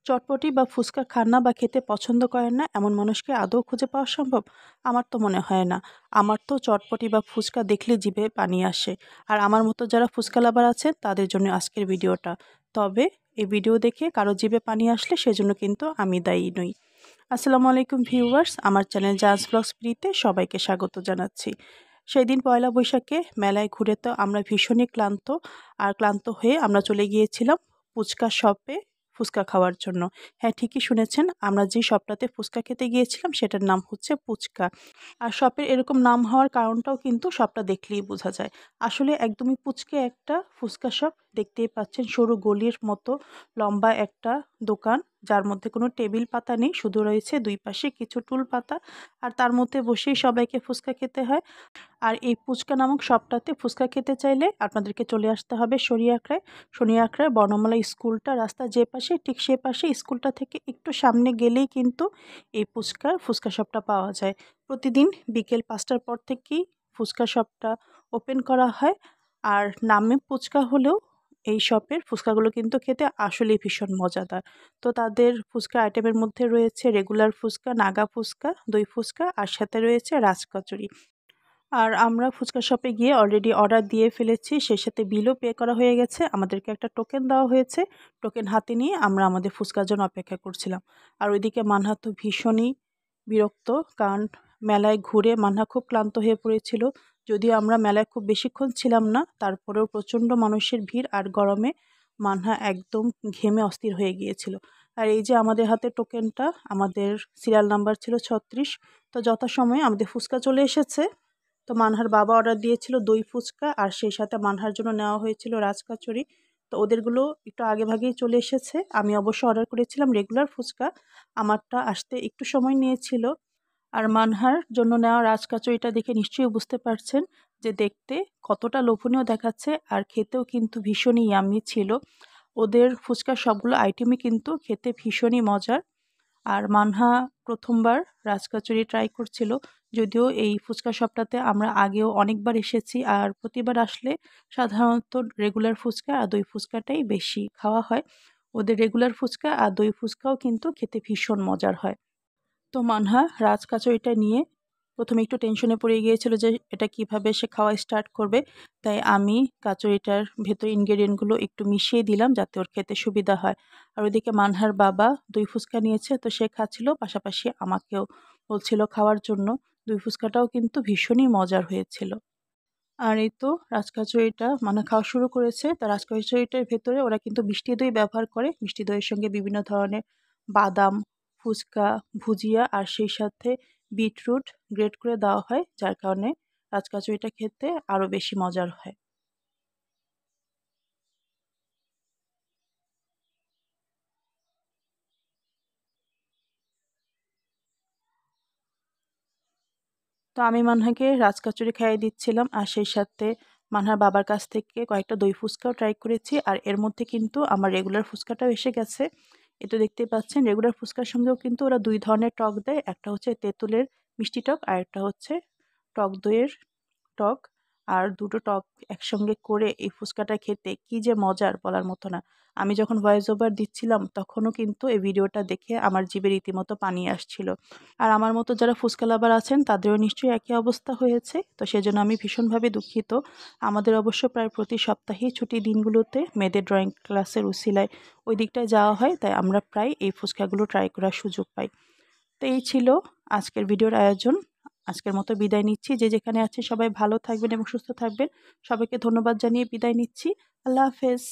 চটপটি বা ফুচকা খান না বা খেতে পছন্দ করেন না এমন মানুষকে আদৌ খুঁজে পাওয়া সম্ভব? আমার তো মনে হয় না। আমার তো চটপটি বা ফুচকা দেখলে জিভে পানি আসে। আর আমার মতো যারা ফুচকা লাভার আছেন তাদের জন্য আজকের ভিডিওটা। তবে এই ভিডিও দেখে কারো জিভে পানি আসলে সেজন্য কিন্তু আমি দায়ী নই। আসসালামু আলাইকুম ভিউয়ার্স, আমার চ্যানেল জাজ ব্লগস প্রিতে সবাইকে স্বাগত জানাচ্ছি। সেদিন পয়লা বৈশাখে মেলায় ঘুরে তো আমরা ভীষণই ক্লান্ত। আর ক্লান্ত হয়ে আমরা চলে গিয়েছিলাম ফুচকা শপে ফুচকা খাওয়ার জন্য। হ্যাঁ, ঠিকই শুনেছেন, আমরা যে শপটাতে ফুচকা খেতে গিয়েছিলাম সেটার নাম হচ্ছে পুচকা। আর শপের এরকম নাম হওয়ার কারণটাও কিন্তু শপটা দেখলেই বোঝা যায়। আসলে একদমই পুচকে একটা ফুচকা শপ, দেখতেই পাচ্ছেন সরু গলির মতো লম্বা একটা দোকান, যার মধ্যে কোনো টেবিল পাতা নেই, শুধু রয়েছে দুই পাশে কিছু টুল পাতা। আর তার মধ্যে বসেই সবাইকে ফুচকা খেতে হয়। আর এই পুচকা নামক শপটাতে ফুচকা খেতে চাইলে আপনাদেরকে চলে আসতে হবে শরিয়াখড়ায়। শরিয়াখড়ায় বর্ণমালা স্কুলটা রাস্তার যে পাশে, ঠিক সে পাশে স্কুলটা থেকে একটু সামনে গেলেই কিন্তু এই ফুচকা শপটা পাওয়া যায়। প্রতিদিন বিকেল ৫টার পর থেকেই ফুচকা শপটা ওপেন করা হয়। আর নামে ফুচকা হলেও এই শপের ফুচকাগুলো কিন্তু খেতে আসলেই ভীষণ মজাদার। তো তাদের ফুচকা আইটেমের মধ্যে রয়েছে রেগুলার ফুচকা, নাগা ফুচকা, দই ফুচকা আর সাথে রয়েছে রাজকচুরি। আর আমরা ফুচকা শপে গিয়ে অলরেডি অর্ডার দিয়ে ফেলেছি। সেই সাথে বিলও পে করা হয়ে গেছে। আমাদেরকে একটা টোকেন দেওয়া হয়েছে। টোকেন হাতে নিয়ে আমরা আমাদের ফুচকার জন্য অপেক্ষা করছিলাম। আর ওইদিকে মানহা তো ভীষণই বিরক্ত। কারণ মেলায় ঘুরে মানহা খুব ক্লান্ত হয়ে পড়েছিল। যদিও আমরা মেলায় খুব বেশিক্ষণ ছিলাম না, তারপরেও প্রচণ্ড মানুষের ভিড় আর গরমে মানহা একদম ঘেমে অস্থির হয়ে গিয়েছিল। আর এই যে আমাদের হাতে টোকেনটা, আমাদের সিরিয়াল নাম্বার ছিল ৩৬। তো যথাসময়ে আমাদের ফুচকা চলে এসেছে। তো মানহার বাবা অর্ডার দিয়েছিল দই ফুচকা আর সেই সাথে মানহার জন্য নেওয়া হয়েছিল রাজকচুরি। তো ওদেরগুলো একটু আগেভাগেই চলে এসেছে। আমি অবশ্য অর্ডার করেছিলাম রেগুলার ফুচকা। আমারটা আসতে একটু সময় নিয়েছিল। আর মানহার জন্য নেওয়া রাজকচুরিটা দেখে নিশ্চয়ই বুঝতে পারছেন যে দেখতে কতটা লোভনীয় দেখাচ্ছে আর খেতেও কিন্তু ভীষণই ইয়াম্মি ছিল। ওদের ফুচকার সবগুলো আইটেমই কিন্তু খেতে ভীষণই মজার। আর মানহা প্রথমবার রাজকচুরি ট্রাই করছিল। যদিও এই ফুচকা শপটাতে আমরা আগেও অনেকবার এসেছি আর প্রতিবার আসলে সাধারণত রেগুলার ফুচকা আর দই ফুচকাটাই বেশি খাওয়া হয়। ওদের রেগুলার ফুচকা আর দই ফুচকাও কিন্তু খেতে ভীষণ মজার হয়। তো মানহা রাজকচুরিটা নিয়ে প্রথমে একটু টেনশনে পড়ে গিয়েছিল যে এটা কিভাবে সে খাওয়া স্টার্ট করবে। তাই আমি কচুরিটার ভেতর ইনগ্রেডিয়েন্টগুলো একটু মিশিয়ে দিলাম যাতে ওর খেতে সুবিধা হয়। আর ওইদিকে মানহার বাবা দই ফুচকা নিয়েছে, তো সে খাচ্ছিল, পাশাপাশি আমাকেও বলছিল খাওয়ার জন্য। দই ফুচকাটাও কিন্তু ভীষণই মজার হয়েছিল। আর এই তো রাজকচুরিটা মানে খাওয়া শুরু করেছে। তা রাজকচুরিটার ভেতরে ওরা কিন্তু মিষ্টি দই ব্যবহার করে। মিষ্টি দইয়ের সঙ্গে বিভিন্ন ধরনের বাদাম, ফুচকা, ভুজিয়া আর সেই সাথে বিটরুট গ্রেট করে দেওয়া হয়, যার কারণে রাজকচুরিটা খেতে আরও বেশি মজার হয়। তো আমি মানহাকে রাজকচুরি খাইয়ে দিচ্ছিলাম আর সেই সাথে মানহার বাবার কাছ থেকে কয়েকটা দই ফুচকাও ট্রাই করেছি। আর এর মধ্যে কিন্তু আমার রেগুলার ফুচকাটাও এসে গেছে। এ তো দেখতেই পাচ্ছেন রেগুলার ফুচকার সঙ্গেও কিন্তু ওরা দুই ধরনের টক দেয়। একটা হচ্ছে তেঁতুলের মিষ্টি টক আর একটা হচ্ছে টক দইয়ের টক। আর দুটো টক একসঙ্গে করে এই ফুচকাটা খেতে কি যে মজার বলার মতো না। আমি যখন ভয়েস ওভার দিচ্ছিলাম তখনও কিন্তু এই ভিডিওটা দেখে আমার জিভে রীতিমতো পানি আসছিল। আর আমার মতো যারা ফুচকা লাভার আছেন তাদেরও নিশ্চয়ই একই অবস্থা হয়েছে। তো সেজন্য আমি ভীষণভাবে দুঃখিত। আমাদের অবশ্য প্রায় প্রতি সপ্তাহেই ছুটির দিনগুলোতে মেয়েদের ড্রয়িং ক্লাসের উছিলায় ওই দিকটায় যাওয়া হয়, তাই আমরা প্রায় এই ফুচকাগুলো ট্রাই করার সুযোগ পাই। তো এই ছিল আজকের ভিডিওর আয়োজন। আজকের মতো বিদায় নিচ্ছি। যে যেখানে আছে সবাই ভালো থাকবেন এবং সুস্থ থাকবেন। সবাইকে ধন্যবাদ জানিয়ে বিদায় নিচ্ছি। আল্লাহ হাফেজ।